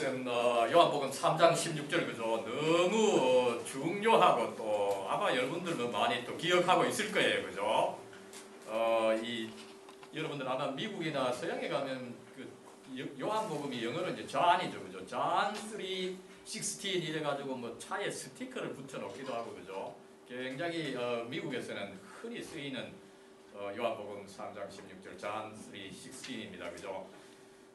말씀 요한복음 3장 16절 그죠? 너무 중요하고 또 아마 여러분들도 많이 또 기억하고 있을 거예요, 그죠? 여러분들 아마 미국이나 서양에 가면 그 요한복음이 영어로 이제 존이죠, 그죠? 존 3:16 이래가지고 뭐 차에 스티커를 붙여놓기도 하고, 그죠? 굉장히 미국에서는 흔히 쓰이는 요한복음 3장 16절 존 3:16입니다, 그죠?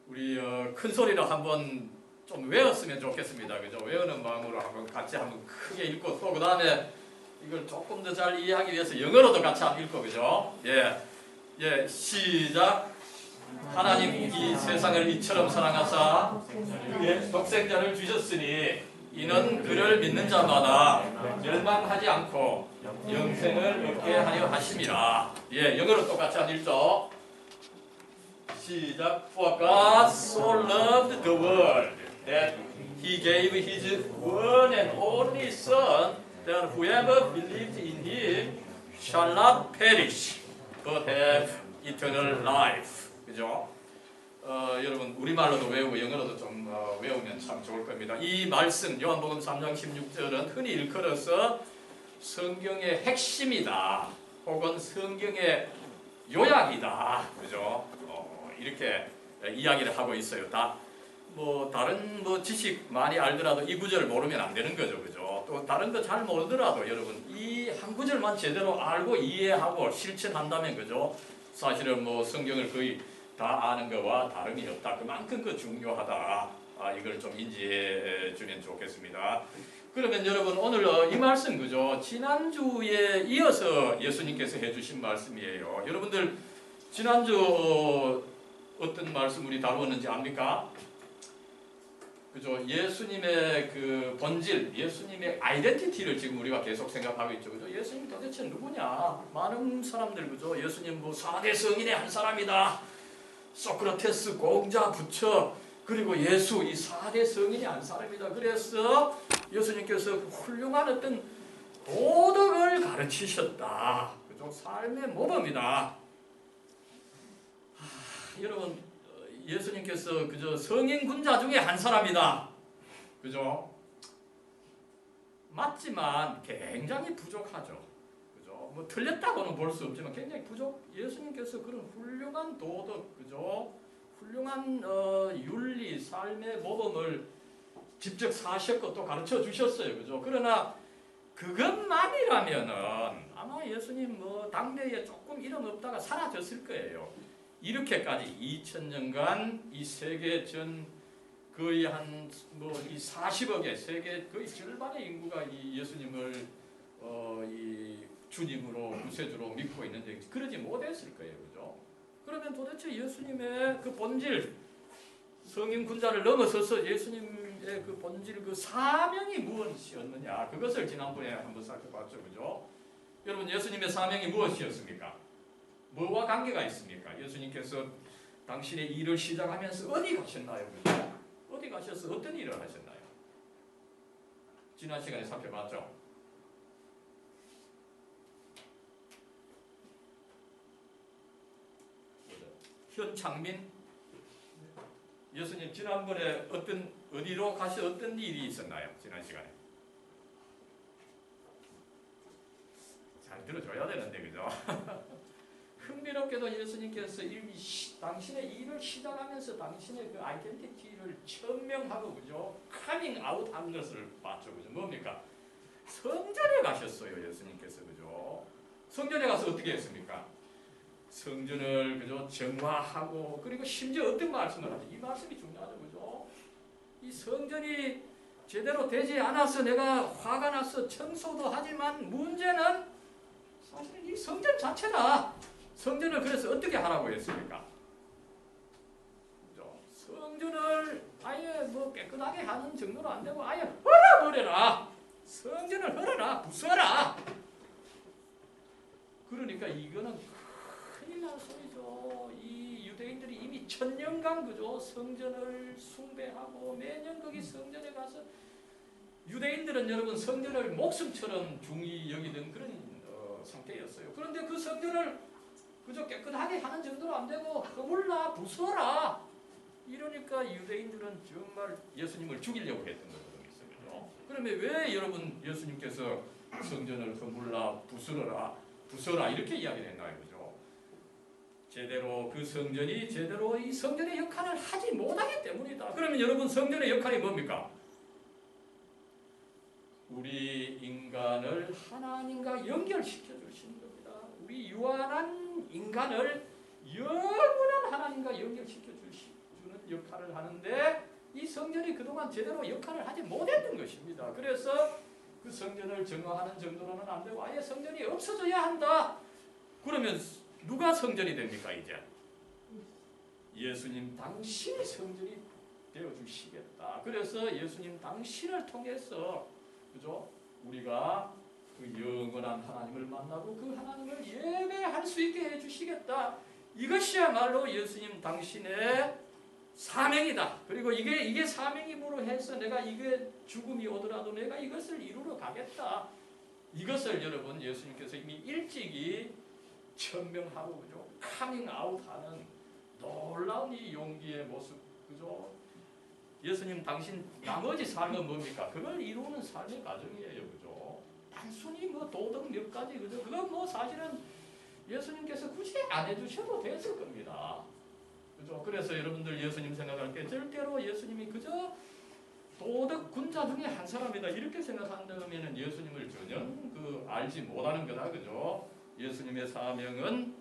우리 큰 소리로 한번 좀 외웠으면 좋겠습니다, 그죠? 외우는 마음으로 한번 같이 한번 크게 읽고 또 그 다음에 이걸 조금 더 잘 이해하기 위해서 영어로도 같이 한번 읽고, 그죠? 예, 시작. 하나님 이 세상을 이처럼 사랑하사 그의 독생자를 주셨으니 이는 그를 믿는 자마다 멸망하지 않고 영생을 얻게 하려 하심이라. 예, 영어로 똑같이 한번 읽죠. 시작. For God so loved the world that He gave His one and only Son, that whoever believes in Him shall not perish, but have eternal life. 그죠? 여러분 우리말로도 외우고 영어로도 좀 외우면 참 좋을 겁니다. 이 말씀 요한복음 3장 16절은 흔히 일컬어서 성경의 핵심이다, 혹은 성경의 요약이다, 그죠? 이렇게 이야기를 하고 있어요. 다른 지식 많이 알더라도 이 구절을 모르면 안 되는 거죠, 그죠? 또 다른 거 잘 모르더라도 여러분 이 한 구절만 제대로 알고 이해하고 실천한다면, 그죠? 사실은 성경을 거의 다 아는 것과 다름이 없다. 그만큼 중요하다. 이걸 좀 인지해 주면 좋겠습니다. 그러면 여러분 오늘 이 말씀, 그죠? 지난주에 이어서 예수님께서 해주신 말씀이에요. 여러분들 지난주 어떤 말씀 우리 다루었는지 압니까? 그죠? 예수님의 그 본질, 예수님의 아이덴티티를 지금 우리가 계속 생각하고 있죠, 그죠? 예수님 도대체 누구냐? 많은 사람들, 그죠? 예수님 4대 성인의 한 사람이다. 소크라테스, 공자, 부처, 그리고 예수, 이 4대 성인의 한 사람이다. 그래서 예수님께서 훌륭한 어떤 도덕을 가르치셨다. 그죠? 삶의 모범이다. 여러분 예수님께서 그저 성인 군자 중에 한 사람이다, 그죠? 맞지만 굉장히 부족하죠, 그죠? 틀렸다고는 볼 수 없지만 굉장히 예수님께서 그런 훌륭한 도덕, 그죠? 훌륭한 윤리, 삶의 모범을 직접 사셨고 또 가르쳐 주셨어요, 그죠? 그러나 그것만이라면은 아마 예수님 당대에 조금 이름 없다가 사라졌을 거예요. 이렇게까지 2000년간 이 세계 전 거의 이 40억의 세계 거의 절반의 인구가 이 예수님을 이 주님으로 구세주로 믿고 있는데 그러지 못했을 거예요, 그죠? 그러면 도대체 예수님의 그 본질, 성인 군자를 넘어서서 예수님의 그 본질, 그 사명이 무엇이었느냐, 그것을 지난번에 한번 살펴봤죠, 그죠? 여러분 예수님의 사명이 무엇이었습니까? 뭐와 관계가 있습니까? 예수님께서 당신의 일을 시작하면서 어디 가셨나요? 그죠? 어디 가셔서 어떤 일을 하셨나요? 지난 시간에 살펴봤죠? 현창민? 예수님 지난번에 어디로 가셔 어떤 일이 있었나요? 지난 시간에 잘 들어줘야 되는데, 그죠? 흥미롭게도 예수님께서 당신의 일을 시작하면서 당신의 그 아이덴티티를 천명하고, 그죠? 카밍 아웃 한 것을 봤죠, 그죠? 뭡니까? 성전에 가셨어요, 예수님께서, 그죠? 성전에 가서 어떻게 했습니까? 성전을, 그죠? 정화하고, 그리고 심지어 어떤 말씀을 하죠? 이 말씀이 중요하죠, 그죠? 이 성전이 제대로 되지 않아서 내가 화가 나서 청소도 하지만 문제는 사실은 이 성전 자체다. 성전을 그래서 어떻게 하라고 했습니까? 그죠? 성전을 아예 깨끗하게 하는 정도로 안 되고 아예 헐어버려라. 성전을 헐어라, 부숴라. 그러니까 이거는 큰일 날 소리죠. 이 유대인들이 이미 1000년간, 그죠? 성전을 숭배하고 매년 거기 성전에 가서 유대인들은 여러분 성전을 목숨처럼 중히 여기던 그런 상태였어요. 그런데 그 성전을 그저 깨끗하게 하는 정도로 안 되고 허물라, 부숴라. 이러니까 유대인들은 정말 예수님을 죽이려고 했던 거거든요. 그러면 왜 여러분 예수님께서 성전을 허물라 부숴라 이렇게 이야기를 했나요? 그죠? 제대로 그 성전이 제대로 이 성전의 역할을 하지 못하기 때문이다. 그러면 여러분 성전의 역할이 뭡니까? 우리 인간을 하나님과 연결시켜 주시는 겁니다. 우리 유한한 인간을 영원한 하나님과 연결시켜 주는 역할을 하는데 이 성전이 그동안 제대로 역할을 하지 못했던 것입니다. 그래서 그 성전을 정화하는 정도로는 안 되고 아예 성전이 없어져야 한다. 그러면 누가 성전이 됩니까 이제? 예수님 당신이 성전이 되어주시겠다. 그래서 예수님 당신을 통해서 그죠? 우리가 그 영원한 하나님을 만나고 그 하나님을 예배할 수 있게 해주시겠다. 이것이야말로 예수님 당신의 사명이다. 그리고 이게 사명임으로 해서 내가 이게 죽음이 오더라도 내가 이것을 이루러 가겠다. 이것을 여러분 예수님께서 이미 일찍이 천명하고 그죠? 카밍아웃하는 놀라운 이 용기의 모습 그죠? 예수님 당신 나머지 삶은 뭡니까? 그걸 이루는 삶의 과정이에요. 그죠? 단순히 뭐 도덕 몇 가지 그죠? 그건 뭐 사실은 예수님께서 굳이 안 해주셔도 됐을 겁니다. 그죠? 그래서 여러분들 예수님 생각할 때 절대로 예수님이 그저 도덕 군자 중에 한 사람이다 이렇게 생각한다면 예수님을 전혀 알지 못하는 거다. 그죠? 예수님의 사명은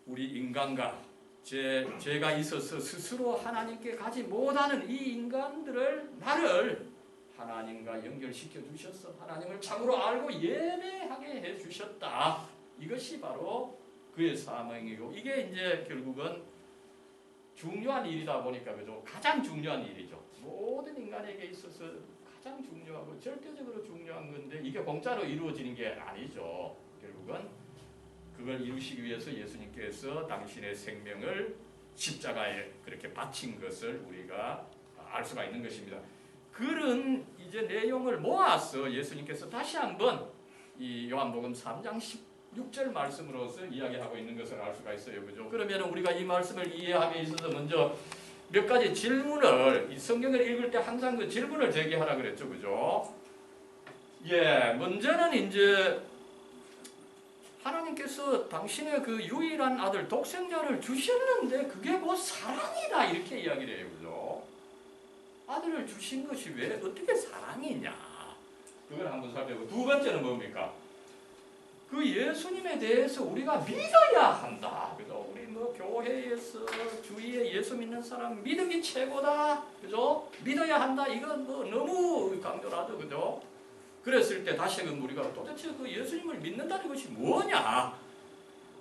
우리 인간과 죄가 있어서 스스로 하나님께 가지 못하는 이 인간들을 나를 하나님과 연결시켜 주셔서 하나님을 참으로 알고 예배하게 해 주셨다. 이것이 바로 그의 사명이고 이게 이제 결국은 중요한 일이다 보니까 그죠? 가장 중요한 일이죠. 모든 인간에게 있어서 가장 중요하고 절대적으로 중요한 건데 이게 공짜로 이루어지는 게 아니죠. 결국은 그걸 이루시기 위해서 예수님께서 당신의 생명을 십자가에 그렇게 바친 것을 우리가 알 수가 있는 것입니다. 그런 이제 내용을 모아서 예수님께서 다시 한번 이 요한복음 3장 16절 말씀으로서 이야기하고 있는 것을 알 수가 있어요. 그죠? 그러면 우리가 이 말씀을 이해함에 있어서 먼저 몇 가지 질문을 이 성경을 읽을 때 항상 그 질문을 제기하라 그랬죠. 그죠? 예, 먼저는 이제 하나님께서 당신의 그 유일한 아들 독생자를 주셨는데 그게 뭐 사랑이다 이렇게 이야기를 해요. 그죠? 아들을 주신 것이 왜 어떻게 사랑이냐 그걸 한번 살펴보고 두 번째는 뭡니까? 그 예수님에 대해서 우리가 믿어야 한다. 그죠? 우리 뭐 교회에서 주위에 예수 믿는 사람 믿음이 최고다. 그죠? 믿어야 한다. 이건 뭐 너무 강조를 하죠. 그죠? 그랬을 때 다시금 우리가 도대체 그 예수님을 믿는다는 것이 뭐냐?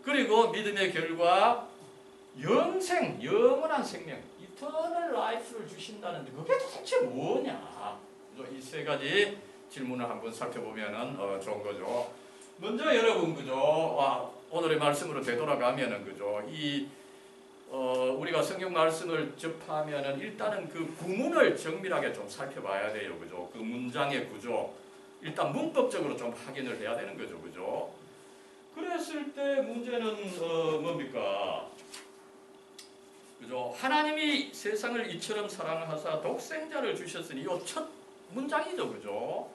그리고 믿음의 결과 영생, 영원한 생명, 이터널 라이프를 주신다는데 그게 도대체 뭐냐? 이 세 가지 질문을 한번 살펴보면은 좋은 거죠. 먼저 여러분 그죠? 오늘의 말씀으로 되돌아가면은 그죠? 우리가 성경 말씀을 접하면은 일단은 그 구문을 정밀하게 좀 살펴봐야 돼요. 그죠? 그 문장의 구조. 일단 문법적으로 좀 확인을 해야 되는 거죠. 그죠? 그랬을 때 문제는 뭡니까? 그죠? 하나님이 세상을 이처럼 사랑하사 독생자를 주셨으니 이 첫 문장이죠. 그죠?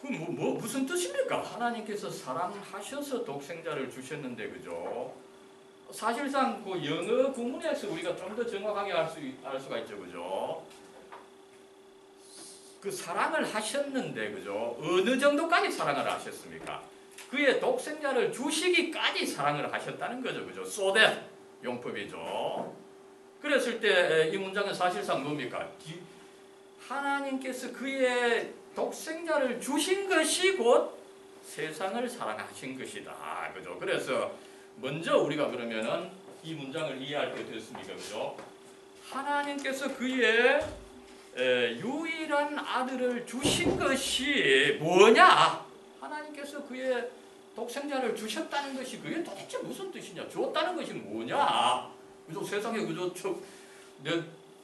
그 무슨 뜻입니까? 하나님께서 사랑하셔서 독생자를 주셨는데 그죠? 사실상 그 영어 구문에서 우리가 좀 더 정확하게 알 수가 있죠. 그죠? 그 사랑을 하셨는데 그죠? 어느 정도까지 사랑을 하셨습니까? 그의 독생자를 주시기까지 사랑을 하셨다는 거죠. 그죠? so that 용법이죠. 그랬을 때 이 문장은 사실상 뭡니까? 하나님께서 그의 독생자를 주신 것이 곧 세상을 사랑하신 것이다. 그죠? 그래서 먼저 우리가 그러면은 이 문장을 이해할 때 어떻습니까? 그죠? 하나님께서 그의 유일한 아들을 주신 것이 뭐냐? 하나님께서 그의 독생자를 주셨다는 것이 그게 도대체 무슨 뜻이냐? 줬다는 것이 뭐냐? 그죠? 세상에 그저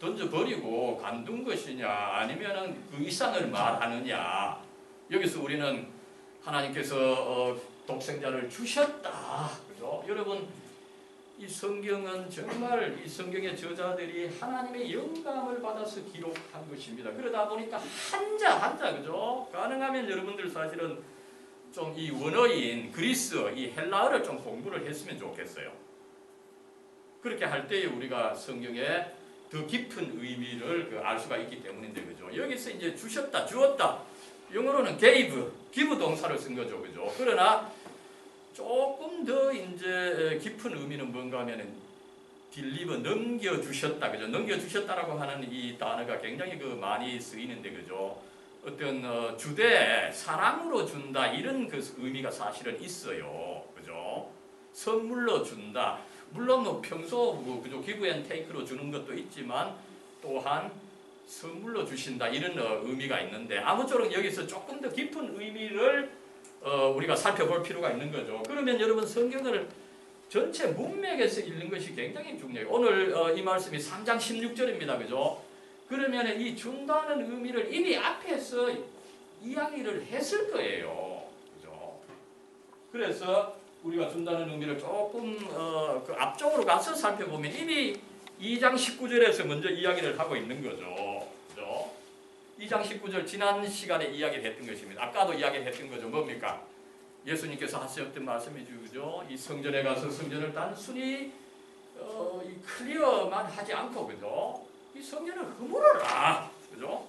던져버리고 간둔 것이냐? 아니면은 그 이상을 말하느냐? 여기서 우리는 하나님께서 독생자를 주셨다. 그죠? 여러분 이 성경은 정말 이 성경의 저자들이 하나님의 영감을 받아서 기록한 것입니다. 그러다 보니까 한자 한자 그죠? 가능하면 여러분들 사실은 좀 이 원어인 그리스, 이 헬라어를 좀 공부를 했으면 좋겠어요. 그렇게 할 때에 우리가 성경의 더 깊은 의미를 알 수가 있기 때문인데 그죠? 여기서 이제 주셨다, 주었다. 영어로는 give 동사를 쓴 거죠, 그죠? 그러나 조금 더 이제 깊은 의미는 뭔가 하면은 deliver 넘겨주셨다, 그죠? 넘겨주셨다라고 하는 이 단어가 굉장히 많이 쓰이는데 그죠? 어떤 주되 사랑으로 준다 이런 그 의미가 사실은 있어요, 그죠? 선물로 준다. 물론 뭐 평소 그죠? give and take로 주는 것도 있지만 또한 선물로 주신다 이런 의미가 있는데 아무쪼록 여기서 조금 더 깊은 의미를 우리가 살펴볼 필요가 있는 거죠. 그러면 여러분 성경을 전체 문맥에서 읽는 것이 굉장히 중요해요. 오늘 이 말씀이 3장 16절입니다. 그죠? 그러면 이 준다는 의미를 이미 앞에서 이야기를 했을 거예요. 그죠? 그래서 우리가 준다는 의미를 조금 그 앞쪽으로 가서 살펴보면 이미 2장 19절에서 먼저 이야기를 하고 있는 거죠. 그죠? 2장 19절 지난 시간에 이야기를 했던 것입니다. 아까도 이야기를 했던 거죠. 뭡니까? 예수님께서 하셨던 말씀이죠. 그죠? 이 성전에 가서 성전을 단순히 이 클리어만 하지 않고 그죠? 이 성전을 허물어라. 그죠?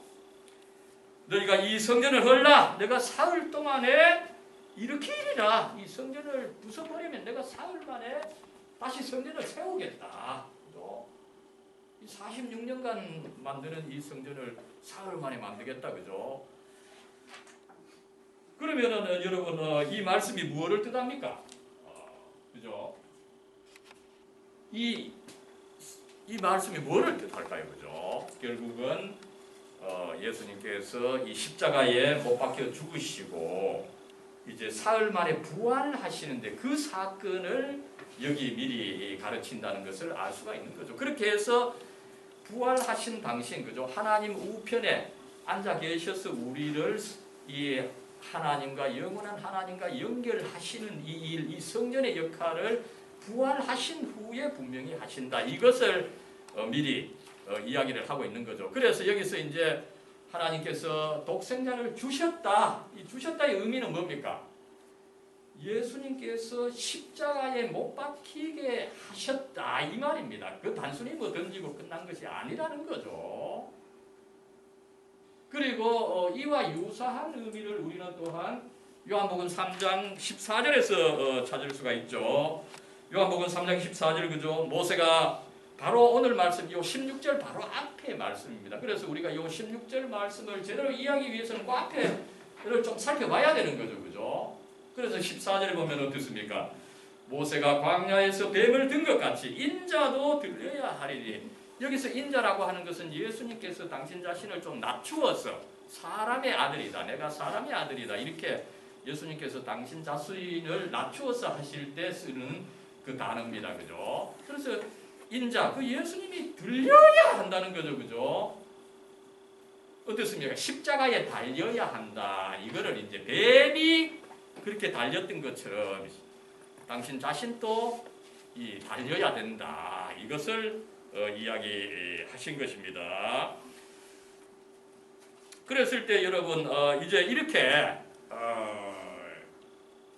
너희가 이 성전을 헐라. 내가 사흘 동안에 일으키리라. 이 성전을 부숴버리면 내가 사흘 만에 다시 성전을 세우겠다. 그죠? 이 46년간 만드는 이 성전을 사흘 만에 만들겠다. 그죠? 그러면은 여러분 이 말씀이 무엇을 뜻합니까? 그죠? 이 말씀이 뭐를 뜻할까요? 그죠? 결국은 예수님께서 이 십자가에 못 박혀 죽으시고 이제 사흘 만에 부활하시는데 그 사건을 여기 미리 가르친다는 것을 알 수가 있는 거죠. 그렇게 해서 부활하신 당신 그죠? 하나님 우편에 앉아 계셔서 우리를 이 하나님과 영원한 하나님과 연결하시는 이 성전의 역할을 부활하신 후에 분명히 하신다. 이것을 미리 이야기를 하고 있는 거죠. 그래서 여기서 이제 하나님께서 독생자를 주셨다. 이 주셨다의 의미는 뭡니까? 예수님께서 십자가에 못 박히게 하셨다. 이 말입니다. 그 단순히 뭐 던지고 끝난 것이 아니라는 거죠. 그리고 이와 유사한 의미를 우리는 또한 요한복음 3장 14절에서 찾을 수가 있죠. 요한복음 3장 14절 그죠? 모세가 바로 오늘 말씀 요 16절 바로 앞에 말씀입니다. 그래서 우리가 요 16절 말씀을 제대로 이해하기 위해서는 그 앞에를 좀 살펴봐야 되는 거죠. 그죠? 그래서 14절에 보면 어떻습니까? 모세가 광야에서 뱀을 든 것 같이 인자도 들려야 하리니. 여기서 인자라고 하는 것은 예수님께서 당신 자신을 좀 낮추어서 사람의 아들이다. 내가 사람의 아들이다. 이렇게 예수님께서 당신 자신을 낮추어서 하실 때 쓰는 그 단어입니다. 그죠? 그래서 인자, 그 예수님이 들려야 한다는 거죠. 그죠? 어떻습니까? 십자가에 달려야 한다. 이거를 이제 뱀이 그렇게 달렸던 것처럼 당신 자신도 달려야 된다. 이것을 이야기하신 것입니다. 그랬을 때 여러분 이제 이렇게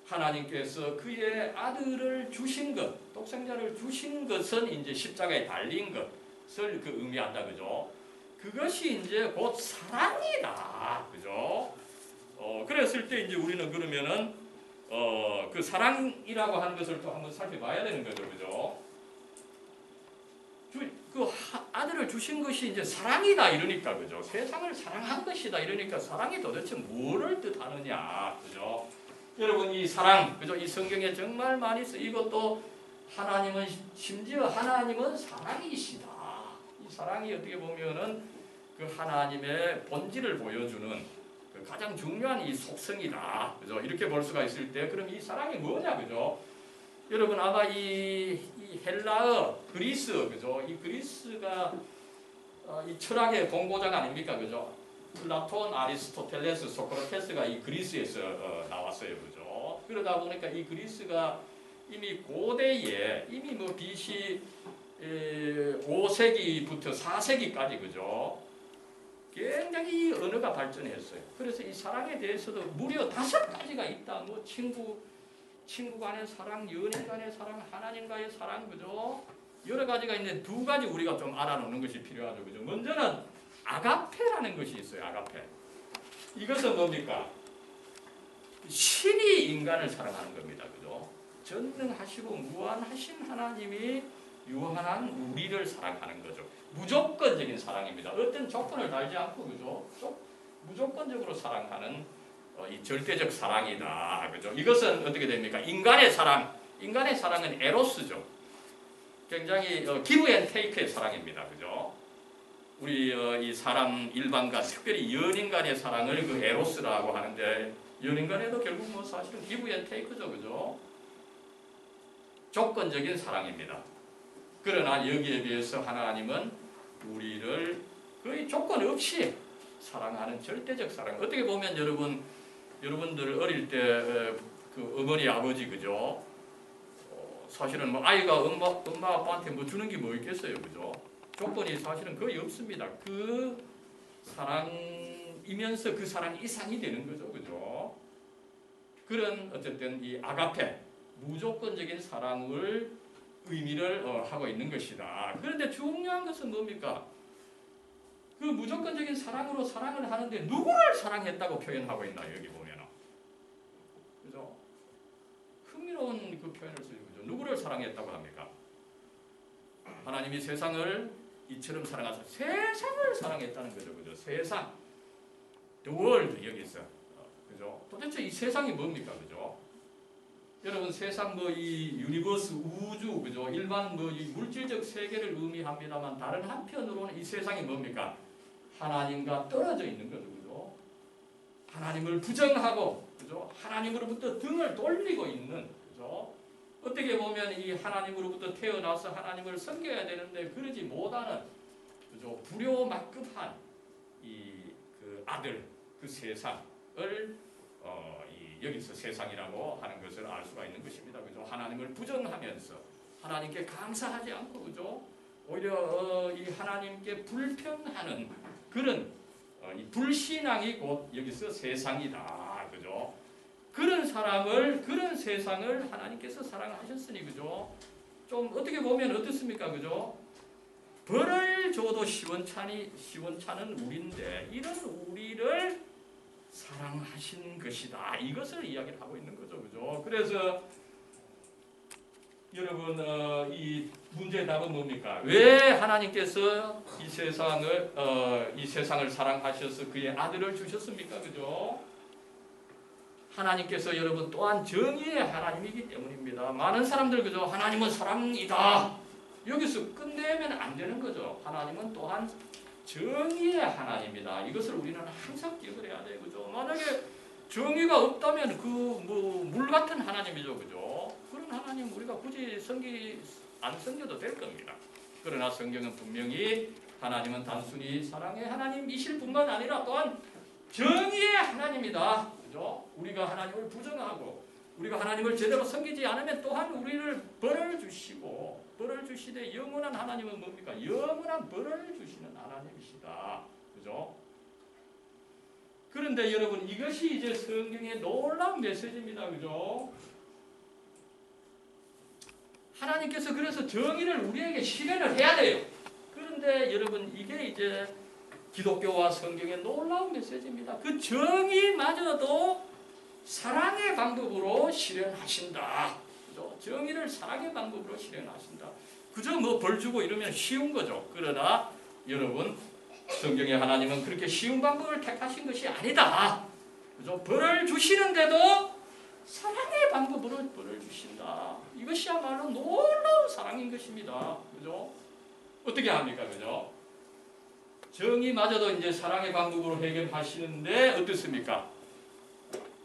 하나님께서 그의 아들을 주신 것, 독생자를 주신 것은 이제 십자가에 달린 것을 그 의미한다, 그죠? 그것이 이제 곧 사랑이다, 그죠? 그랬을 때 이제 우리는 그러면은 그 사랑이라고 하는 것을 또 한번 살펴봐야 되는 거죠, 그죠? 그 아들을 주신 것이 이제 사랑이다 이러니까 그죠? 세상을 사랑한 것이다 이러니까 사랑이 도대체 뭐를 뜻하느냐, 그죠? 여러분 이 사랑, 그죠? 이 성경에 정말 많이 쓰이고 또 하나님은 심지어 하나님은 사랑이시다. 이 사랑이 어떻게 보면은 그 하나님의 본질을 보여주는 그 가장 중요한 이 속성이다, 그죠? 이렇게 볼 수가 있을 때 그럼 이 사랑이 뭐냐, 그죠? 여러분 아마 이 헬라어 그리스, 그죠? 이 그리스가 이 철학의 본고장 아닙니까, 그죠? 플라톤, 아리스토텔레스, 소크라테스가 이 그리스에서 나왔어요, 그죠? 그러다 보니까 이 그리스가 이미 고대에 이미 뭐 BC 5세기부터 4세기까지 그죠? 굉장히 언어가 발전했어요. 그래서 이 사랑에 대해서도 무려 5가지가 있다. 뭐 친구 간의 사랑, 연인 간의 사랑, 하나님과의 사랑, 그죠? 여러 가지가 있는데 2가지 우리가 좀 알아놓는 것이 필요하죠. 그죠? 먼저는 아가페라는 것이 있어요. 아가페. 이것은 뭡니까? 신이 인간을 사랑하는 겁니다. 그죠? 전능하시고 무한하신 하나님이 유한한 우리를 사랑하는 거죠. 무조건적인 사랑입니다. 어떤 조건을 달지 않고 그죠? 무조건적으로 사랑하는 이 절대적 사랑이다. 그죠? 이것은 어떻게 됩니까? 인간의 사랑은 에로스죠. 굉장히 give and take의 사랑입니다. 그죠? 우리 이 사람 일반간, 특별히 연인 간의 사랑을 그 에로스라고 하는데 연인 간에도 결국 뭐 사실은 give and take죠. 그죠? 조건적인 사랑입니다. 그러나 여기에 비해서 하나님은 우리를 거의 조건 없이 사랑하는 절대적 사랑. 어떻게 보면 여러분들 어릴 때 그 어머니 아버지 그죠? 사실은 뭐 아이가 엄마 아빠한테 뭐 주는 게 뭐 있겠어요, 그죠? 조건이 사실은 거의 없습니다. 그 사랑이면서 그 사랑 이상이 되는 거죠, 그죠? 그런 어쨌든 이 아가페 무조건적인 사랑을 의미를 하고 있는 것이다. 그런데 중요한 것은 뭡니까? 그 무조건적인 사랑으로 사랑을 하는데 누구를 사랑했다고 표현하고 있나요? 여기 보면 그죠? 흥미로운 그 표현을 쓰죠. 그죠? 누구를 사랑했다고 합니까? 하나님이 세상을 이처럼 사랑하셔서 세상을 사랑했다는 거죠. 그죠? 세상, the world 여기서 그죠? 도대체 이 세상이 뭡니까? 그죠? 여러분 세상 뭐 이 유니버스 우주 그죠? 일반 뭐 이 물질적 세계를 의미합니다만 다른 한편으로는 이 세상이 뭡니까? 하나님과 떨어져 있는 거죠. 그죠? 하나님을 부정하고 그죠? 하나님으로부터 등을 돌리고 있는 그죠? 어떻게 보면 이 하나님으로부터 태어나서 하나님을 섬겨야 되는데 그러지 못하는 그죠? 불효막급한 이 그 아들 그 세상을 여기서 세상이라고 하는 것을 알 수가 있는 것입니다. 그죠? 하나님을 부정하면서 하나님께 감사하지 않고 그죠? 오히려 이 하나님께 불평하는 그런 이 불신앙이 곧 여기서 세상이다. 그죠? 그런 세상을 하나님께서 사랑하셨으니 그죠? 좀 어떻게 보면 어떻습니까? 그죠? 벌을 줘도 시원찮은 우리인데 이런 우리를 사랑하신 것이다. 이것을 이야기를 하고 있는 거죠. 그죠? 그래서 여러분 이 문제의 답은 뭡니까? 왜 하나님께서 이 세상을 사랑하셔서 그의 아들을 주셨습니까? 그죠? 하나님께서 여러분 또한 정의의 하나님이기 때문입니다. 많은 사람들 그죠? 하나님은 사랑이다. 여기서 끝내면 안 되는 거죠. 하나님은 또한 정의의 하나님이다. 이것을 우리는 항상 기억을 해야 돼요. 그죠? 만약에 정의가 없다면 그 뭐 물 같은 하나님이죠. 그죠? 그런 하나님 우리가 굳이 안 섬겨도 될 겁니다. 그러나 성경은 분명히 하나님은 단순히 사랑의 하나님이실 뿐만 아니라 또한 정의의 하나님이다. 그죠? 우리가 하나님을 부정하고 우리가 하나님을 제대로 섬기지 않으면 또한 우리를 벌을 주시되 영원한 하나님은 뭡니까? 영원한 벌을 주시는 하나님이시다. 그죠? 그런데 여러분 이것이 이제 성경의 놀라운 메시지입니다. 그죠? 하나님께서 그래서 정의를 우리에게 실현을 해야 돼요. 그런데 여러분 이게 이제 기독교와 성경의 놀라운 메시지입니다. 그 정의마저도 사랑의 방법으로 실현하신다. 그죠? 정의를 사랑의 방법으로 실현하신다. 그저 뭐 벌 주고 이러면 쉬운 거죠. 그러나 여러분 성경의 하나님은 그렇게 쉬운 방법을 택하신 것이 아니다. 그죠? 벌을 주시는데도 사랑의 방법으로 벌을 주신다. 이것이야말로 놀라운 사랑인 것입니다. 그죠? 어떻게 합니까? 그죠? 정의마저도 이제 사랑의 방법으로 해결하시는데 어떻습니까?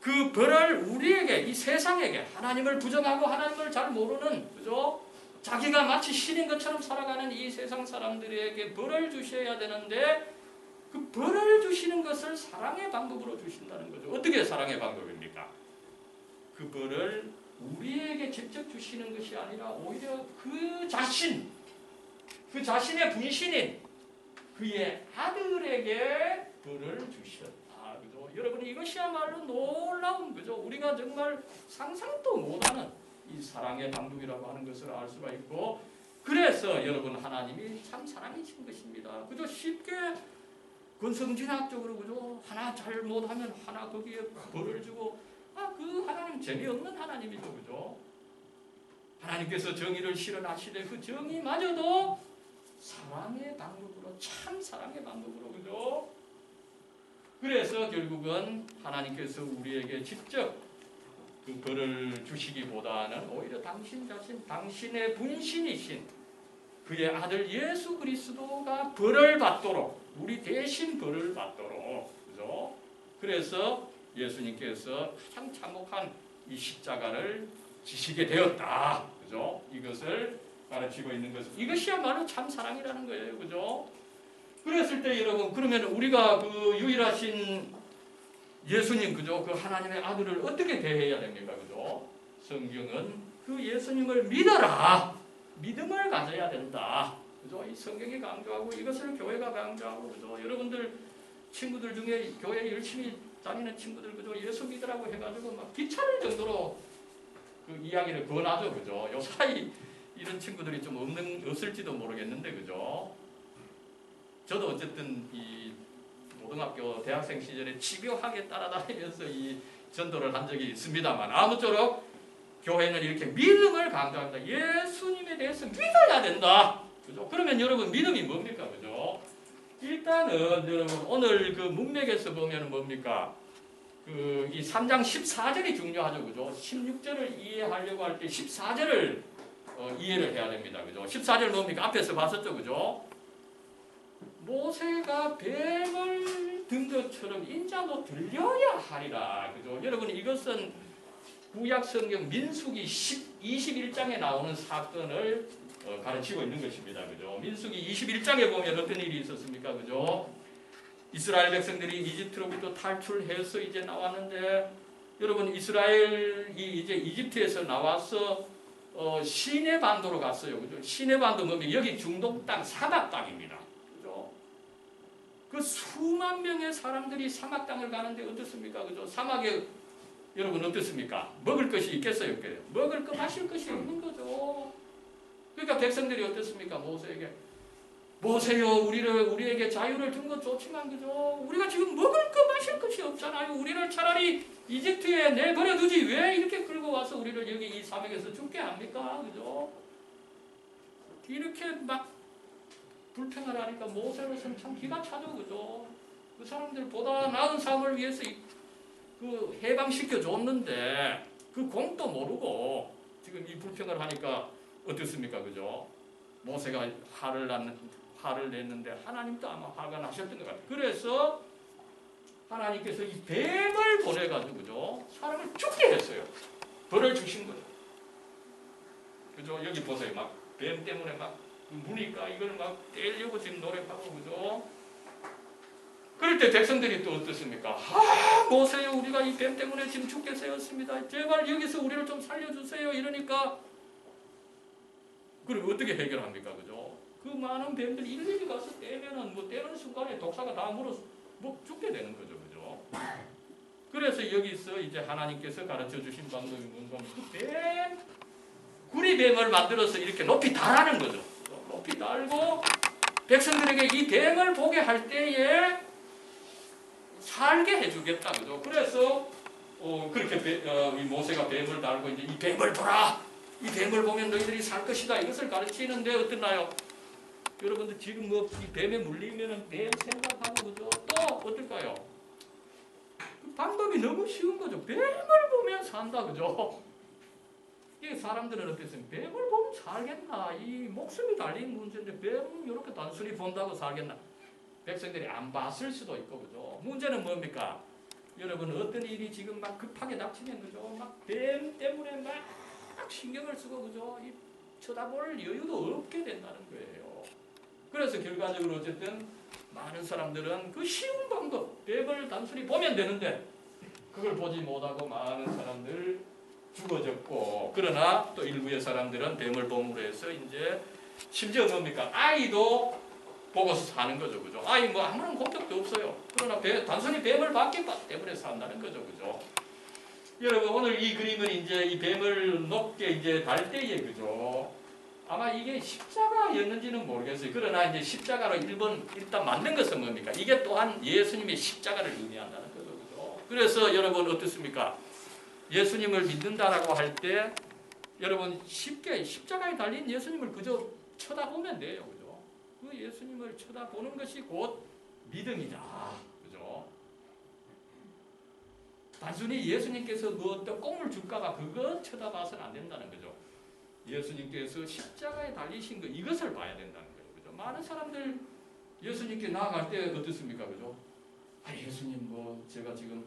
그 벌을 우리에게 이 세상에게 하나님을 부정하고 하나님을 잘 모르는 그죠? 자기가 마치 신인 것처럼 살아가는 이 세상 사람들에게 벌을 주셔야 되는데 그 벌을 주시는 것을 사랑의 방법으로 주신다는 거죠. 어떻게 사랑의 방법입니까? 그 벌을 우리에게 직접 주시는 것이 아니라 오히려 그 자신의 분신인 그의 아들에게 벌을 주셨다. 그죠? 여러분 이것이야말로 놀라운 거죠. 우리가 정말 상상도 못하는 이 사랑의 방법이라고 하는 것을 알 수가 있고, 그래서 여러분 하나님이 참 사랑이신 것입니다. 그저 쉽게 근성진학적으로 그죠? 하나 잘못하면 하나 거기에 벌을 주고, 그 하나님 재미없는 하나님이죠. 그죠? 하나님께서 정의를 실현하시되 그 정의마저도 사랑의 방법으로, 참 사랑의 방법으로, 그죠? 그래서 결국은 하나님께서 우리에게 직접 그 벌을 주시기보다는 오히려 당신 자신, 당신의 분신이신 그의 아들 예수 그리스도가 벌을 받도록, 우리 대신 벌을 받도록, 그죠? 그래서 예수님께서 가장 참혹한 이 십자가를 지시게 되었다, 그죠? 이것을 가르치고 있는 것은, 이것이야말로 참 사랑이라는 거예요, 그죠? 그랬을 때 여러분, 그러면 우리가 그 유일하신 예수님, 그죠? 그 하나님의 아들을 어떻게 대해야 됩니까, 그죠? 성경은 그 예수님을 믿어라, 믿음을 가져야 된다, 그죠? 이 성경이 강조하고 이것을 교회가 강조하고, 그죠? 여러분들 친구들 중에 교회 열심히 다니는 친구들, 그죠? 예수 믿으라고 해가지고 막 귀찮을 정도로 그 이야기를 권하죠, 그죠? 요사이 이런 친구들이 좀 없을지도 모르겠는데, 그죠? 저도 어쨌든 이 고등학교, 대학생 시절에 집요하게 따라다니면서 이 전도를 한 적이 있습니다만, 아무쪼록 교회는 이렇게 믿음을 강조합니다. 예수님에 대해서 믿어야 된다, 그죠? 그러면 여러분 믿음이 뭡니까, 그죠? 일단은 여러분 오늘 그 문맥에서 보면 뭡니까? 그 이 3장 14절이 중요하죠, 그죠? 16절을 이해하려고 할 때 14절을 이해를 해야 됩니다, 그죠? 14절 뭡니까? 앞에서 봤었죠, 그죠? 모세가 뱀을 든 것처럼 인자도 들려야 하리라, 그죠? 여러분 이것은 구약 성경 민수기 21장에 나오는 사건을 가르치고 있는 것입니다, 그죠? 민수기 21장에 보면 어떤 일이 있었습니까, 그죠? 이스라엘 백성들이 이집트로부터 탈출해서 이제 나왔는데, 여러분 이스라엘이 이제 이집트에서 나와서 시내 반도로 갔어요, 그죠? 시내 반도 뭡니까? 여기 중동 땅, 사막 땅입니다, 그죠? 그 수만 명의 사람들이 사막 땅을 가는데 어떻습니까, 그죠? 사막에 여러분 어떻습니까? 먹을 것이 있겠어요, 없겠어요? 먹을 것, 마실 것이 없는 거죠. 그러니까 백성들이 어떻습니까? 모세에게, 모세요, 우리에게 자유를 준 것 좋지만, 그죠? 우리가 지금 먹을 것, 마실 것이 없잖아요. 우리를 차라리 이집트에 내버려 두지 왜 이렇게 끌고 와서 우리를 여기 이 사막에서 죽게 합니까? 그죠? 이렇게 막 불평을 하니까 모세로서는 참 기가 차죠, 그죠? 그 사람들보다 나은 삶을 위해서 그 해방시켜 줬는데 그 공도 모르고 지금 이 불평을 하니까 어떻습니까, 그죠? 모세가 화를 냈는데 하나님도 아마 화가 나셨던 것 같아요. 그래서 하나님께서 이 뱀을 보내가지고, 그죠? 사람을 죽게 했어요. 벌을 주신 거예요, 그죠? 여기 보세요. 막 뱀 때문에 막 무니까 이걸 막 떼려고 지금 노력하고, 그죠? 그럴 때 백성들이 또 어떻습니까? 모세요, 우리가 이 뱀 때문에 지금 죽게 되었습니다. 제발 여기서 우리를 좀 살려주세요. 이러니까 그럼 어떻게 해결합니까, 그죠? 그 많은 뱀들 일일이 가서 떼면은 뭐 떼는 순간에 독사가 다 물어서 뭐 죽게 되는 거죠, 그죠? 그래서 여기서 이제 하나님께서 가르쳐 주신 방법이 뭔가, 그 뱀, 구리뱀을 만들어서 이렇게 높이 달하는 거죠. 높이 달고 백성들에게 이 뱀을 보게 할 때에 살게 해주겠다, 그죠? 그래서 그렇게 이 모세가 뱀을 달고 이제 이 뱀을 보라, 이 뱀을 보면 너희들이 살 것이다, 이것을 가르치는데 어떠나요? 여러분들 지금 뭐 이 뱀에 물리면은 뱀 생각하고, 그죠? 또 어떨까요? 그 방법이 너무 쉬운 거죠. 뱀을 보면 산다, 그죠? 이 사람들은 어땠습니까? 뱀을 보면 살겠나? 이 목숨이 달린 문제인데 뱀 이렇게 단순히 본다고 살겠나? 백성들이 안 봤을 수도 있고, 그죠? 문제는 뭡니까? 여러분 어떤 일이 지금 막 급하게 닥치면, 그죠? 막 뱀 때문에 막 신경을 쓰고, 그죠? 이 쳐다볼 여유도 없게 된다는 거예요. 그래서 결과적으로 어쨌든 많은 사람들은 그 쉬운 방법, 뱀을 단순히 보면 되는데 그걸 보지 못하고 많은 사람들 죽어졌고, 그러나 또 일부의 사람들은 뱀을 범으로 해서 이제 심지어 뭡니까? 아이도 보고서 사는 거죠, 그죠? 아이 뭐 아무런 공격도 없어요. 그러나 단순히 뱀을 봤기 때문에 산다는 거죠, 그죠? 여러분 오늘 이 그림은 이제 이 뱀을 높게 이제 달 때에, 그죠? 아마 이게 십자가였는지는 모르겠어요. 그러나 이제 십자가로 일단 만든 것은 뭡니까? 이게 또한 예수님의 십자가를 의미한다는 거죠, 그죠? 그래서 여러분 어떻습니까? 예수님을 믿는다라고 할 때 여러분 쉽게 십자가에 달린 예수님을 그저 쳐다보면 돼요, 그죠? 그 예수님을 쳐다보는 것이 곧 믿음이다, 그죠? 단순히 예수님께서 뭐 어떤 꽁을 줄까봐 그거 쳐다봐서는 안 된다는 거죠. 예수님께서 십자가에 달리신 것, 이것을 봐야 된다는 거죠, 그죠? 많은 사람들 예수님께 나아갈 때 어떻습니까, 그죠? 아, 예수님 뭐 제가 지금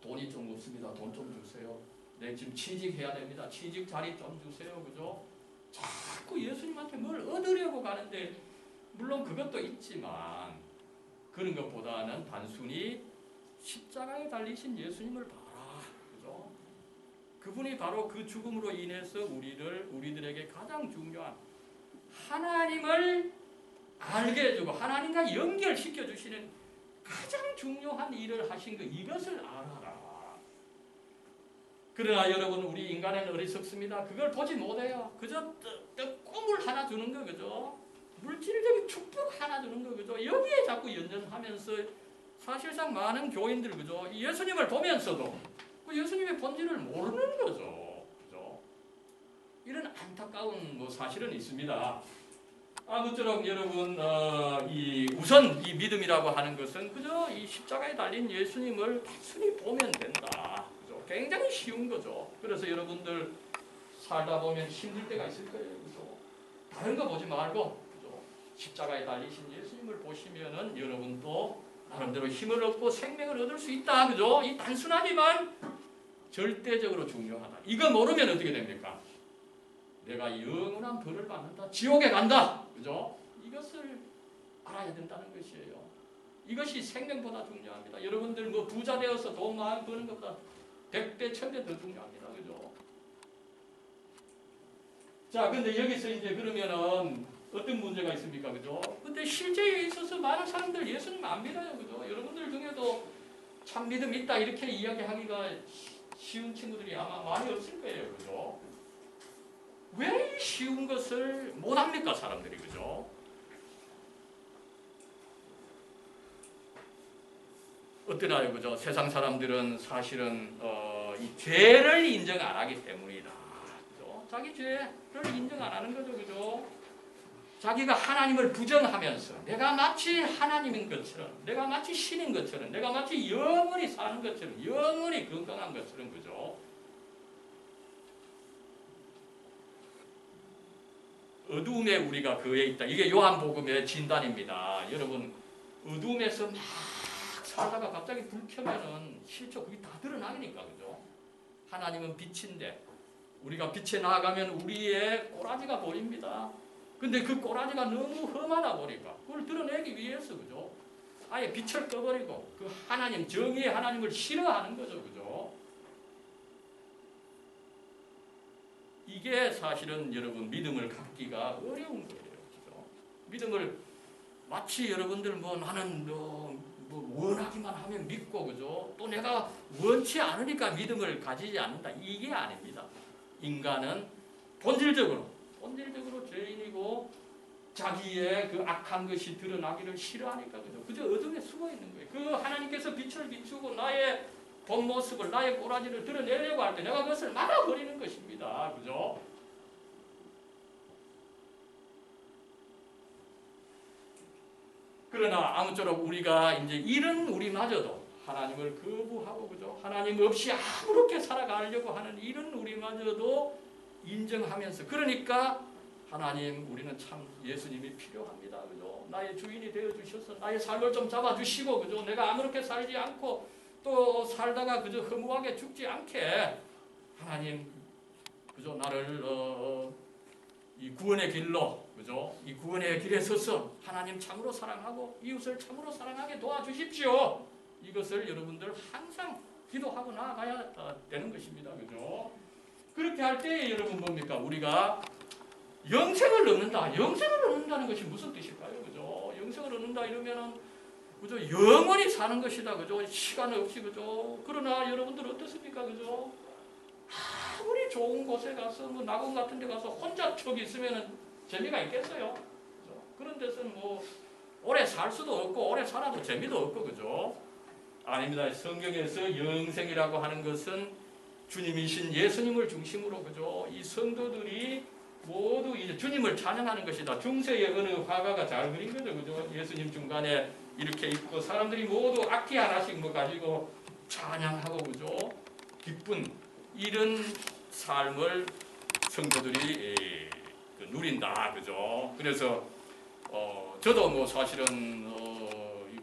돈이 좀 없습니다. 돈 좀 주세요. 내 지금 취직해야 됩니다. 취직 자리 좀 주세요. 그죠? 자꾸 예수님한테 뭘 얻으려고 가는데, 물론 그것도 있지만 그런 것보다는 단순히 십자가에 달리신 예수님을 봐라. 그죠? 그분이 바로 그 죽음으로 인해서 우리들에게 가장 중요한 하나님을 알게 해주고 하나님과 연결시켜 주시는 가장 중요한 일을 하신 것, 이것을 알아라. 그러나 여러분 우리 인간은 어리석습니다. 그걸 보지 못해요. 그저 꿈을 하나 주는 거, 그죠? 물질적인 축복 하나 주는 거, 그죠? 여기에 자꾸 연연하면서 사실상 많은 교인들, 그죠? 예수님을 보면서도 그 예수님의 본질을 모르는 거죠, 그죠? 이런 안타까운 뭐 사실은 있습니다. 아무쪼록 여러분 우선 이 믿음이라고 하는 것은 그저 이 십자가에 달린 예수님을 단순히 보면 된다. 그죠? 굉장히 쉬운 거죠. 그래서 여러분들 살다 보면 힘들 때가 있을 거예요. 그죠? 다른 거 보지 말고 그죠? 십자가에 달리신 예수님을 보시면은 여러분도 나름대로 힘을 얻고 생명을 얻을 수 있다. 그죠? 이 단순하지만 절대적으로 중요하다. 이거 모르면 어떻게 됩니까? 내가 영원한 벌을 받는다. 지옥에 간다. 그죠? 이것을 알아야 된다는 것이에요. 이것이 생명보다 중요합니다. 여러분들 뭐 부자 되어서 돈 많이 버는 것보다 100배, 1000배 더 중요합니다. 그죠? 자, 근데 여기서 이제 그러면은 어떤 문제가 있습니까? 그죠? 근데 실제에 있어서 많은 사람들 예수님 안 믿어요. 그죠? 여러분들 중에도 참 믿음 있다 이렇게 이야기하기가 쉬운 친구들이 아마 많이 없을 거예요. 그죠? 왜 쉬운 것을 못합니까, 사람들이, 그죠? 어떠나요, 그죠? 세상 사람들은 사실은 이 죄를 인정 안 하기 때문이다, 그죠? 자기 죄를 인정 안 하는 거죠, 그죠? 자기가 하나님을 부정하면서 내가 마치 하나님인 것처럼, 내가 마치 신인 것처럼, 내가 마치 영원히 사는 것처럼, 영원히 건강한 것처럼, 그죠? 어두움에 우리가 거해 있다. 이게 요한복음의 진단입니다. 여러분 어두움에서 막 살다가 갑자기 불 켜면은 실제 그게 다 드러나니까, 그죠? 하나님은 빛인데 우리가 빛에 나아가면 우리의 꼬라지가 보입니다. 근데 그 꼬라지가 너무 험하다 보니까 그걸 드러내기 위해서, 그죠? 아예 빛을 꺼버리고 그 하나님, 정의의 하나님을 싫어하는 거죠, 그죠? 이게 사실은 여러분 믿음을 갖기가 어려운 거예요. 그죠? 믿음을 마치 여러분들 뭐 나는 뭐 원하기만 하면 믿고, 그죠? 또 내가 원치 않으니까 믿음을 가지지 않는다. 이게 아닙니다. 인간은 본질적으로 죄인이고 자기의 그 악한 것이 드러나기를 싫어하니까, 그죠? 그저 어둠에 숨어 있는 거예요. 그 하나님께서 빛을 비추고 나의 본 모습을, 나의 꼬라지를 드러내려고 할 때 내가 그것을 막아버리는 것입니다. 그죠? 그러나 아무쪼록 우리가 이제 이런 우리마저도 하나님을 거부하고, 그죠? 하나님 없이 아무렇게 살아가려고 하는 이런 우리마저도 인정하면서, 그러니까 하나님, 우리는 참 예수님이 필요합니다. 그죠? 나의 주인이 되어 주셔서 나의 삶을 좀 잡아 주시고, 그죠? 내가 아무렇게 살지 않고 또 살다가 그저 허무하게 죽지 않게 하나님, 그죠? 나를 이 구원의 길로, 그죠? 이 구원의 길에 서서 하나님 참으로 사랑하고 이웃을 참으로 사랑하게 도와주십시오. 이것을 여러분들 항상 기도하고 나아가야 되는 것입니다. 그죠? 그렇게 할 때 여러분 뭡니까? 우리가 영생을 얻는다. 영생을 얻는다는 것이 무슨 뜻일까요? 그죠? 영생을 얻는다 이러면은 그죠? 영원히 사는 것이다. 그죠? 시간 없이 그죠? 그러나 여러분들 어떻습니까? 그죠? 아무리 좋은 곳에 가서 뭐 낙원 같은 데 가서 혼자 척 있으면은 재미가 있겠어요? 그죠? 그런 데서는 뭐 오래 살 수도 없고 오래 살아도 재미도 없고 그죠? 아닙니다. 성경에서 영생이라고 하는 것은 주님이신 예수님을 중심으로 그죠? 이 성도들이 모두 이제 주님을 찬양하는 것이다. 중세의 어느 화가가 잘 그린 거죠. 그죠? 예수님 중간에 이렇게 있고 사람들이 모두 악기 하나씩 뭐 가지고 찬양하고 그죠? 기쁜 이런 삶을 성도들이 누린다. 그죠? 그래서 저도 뭐 사실은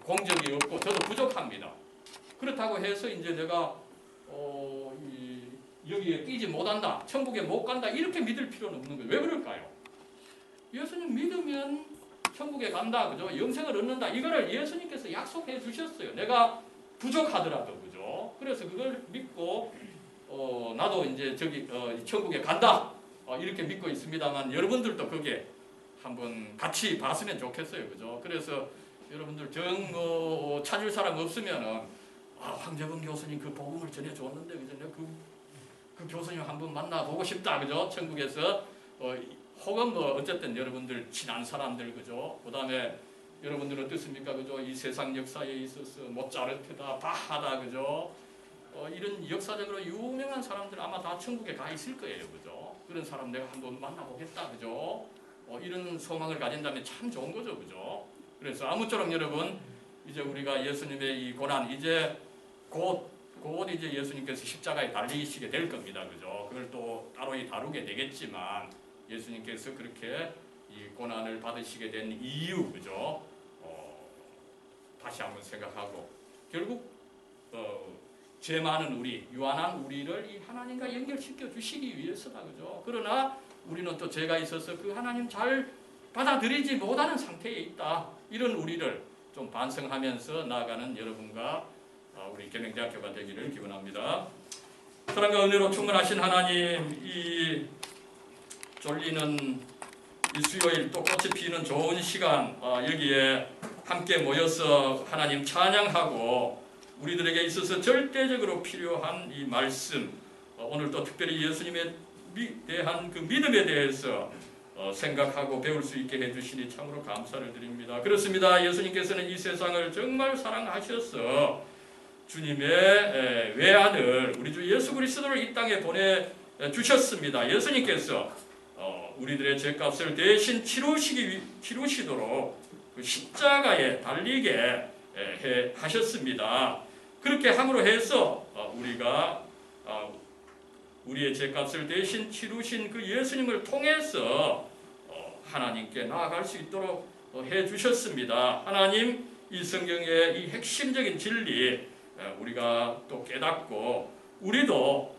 공적이 없고 저도 부족합니다. 그렇다고 해서 이제 제가 여기에 끼지 못한다, 천국에 못 간다 이렇게 믿을 필요는 없는 거예요. 왜 그럴까요? 예수님 믿으면 천국에 간다, 그죠? 영생을 얻는다. 이거를 예수님께서 약속해 주셨어요. 내가 부족하더라도, 그죠? 그래서 그걸 믿고 나도 이제 저기 천국에 간다 이렇게 믿고 있습니다만 여러분들도 그게 한번 같이 봤으면 좋겠어요, 그죠? 그래서 여러분들 정 찾을 사람 없으면은 황재범 교수님 그 복음을 전해 줬는데 그죠? 그 교수님 한번 만나보고 싶다, 그죠? 천국에서 혹은 뭐 어쨌든 여러분들 친한 사람들, 그죠? 그다음에 여러분들은 어떻습니까, 그죠? 이 세상 역사에 있어서 모차르트다, 바하다, 그죠? 이런 역사적으로 유명한 사람들 아마 다 천국에 가 있을 거예요, 그죠? 그런 사람 내가 한번 만나보겠다, 그죠? 이런 소망을 가진다면 참 좋은 거죠, 그죠? 그래서 아무쪼록 여러분 이제 우리가 예수님의 이 고난 이제 곧 이제 예수님께서 십자가에 달리시게 될 겁니다, 그죠? 그걸 또 따로 다루게 되겠지만 예수님께서 그렇게 이 고난을 받으시게 된 이유, 그죠? 다시 한번 생각하고 결국 죄 많은 우리, 유한한 우리를 이 하나님과 연결시켜 주시기 위해서다, 그죠? 그러나 우리는 또 죄가 있어서 그 하나님 잘 받아들이지 못하는 상태에 있다. 이런 우리를 좀 반성하면서 나아가는 여러분과 우리 계명대학교가 되기를 기원합니다. 사랑과 은혜로 충만하신 하나님, 이 졸리는 이 수요일 또 꽃이 피는 좋은 시간 여기에 함께 모여서 하나님 찬양하고 우리들에게 있어서 절대적으로 필요한 이 말씀, 오늘 또 특별히 예수님에 대한 그 믿음에 대해서 생각하고 배울 수 있게 해주시니 참으로 감사를 드립니다. 그렇습니다. 예수님께서는 이 세상을 정말 사랑하셔서 주님의 외아들 우리 주 예수 그리스도를 이 땅에 보내주셨습니다. 예수님께서 우리들의 죄값을 대신 치루시도록 그 십자가에 달리게 하셨습니다. 그렇게 함으로 해서 우리가 우리의 죄값을 대신 치루신 그 예수님을 통해서 하나님께 나아갈 수 있도록 해주셨습니다. 하나님, 이 성경의 이 핵심적인 진리 우리가 또 깨닫고 우리도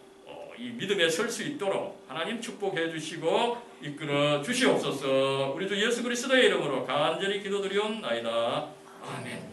이 믿음에 설 수 있도록 하나님 축복해 주시고 이끌어 주시옵소서. 우리 주 예수 그리스도의 이름으로 간절히 기도드리옵나이다. 아멘.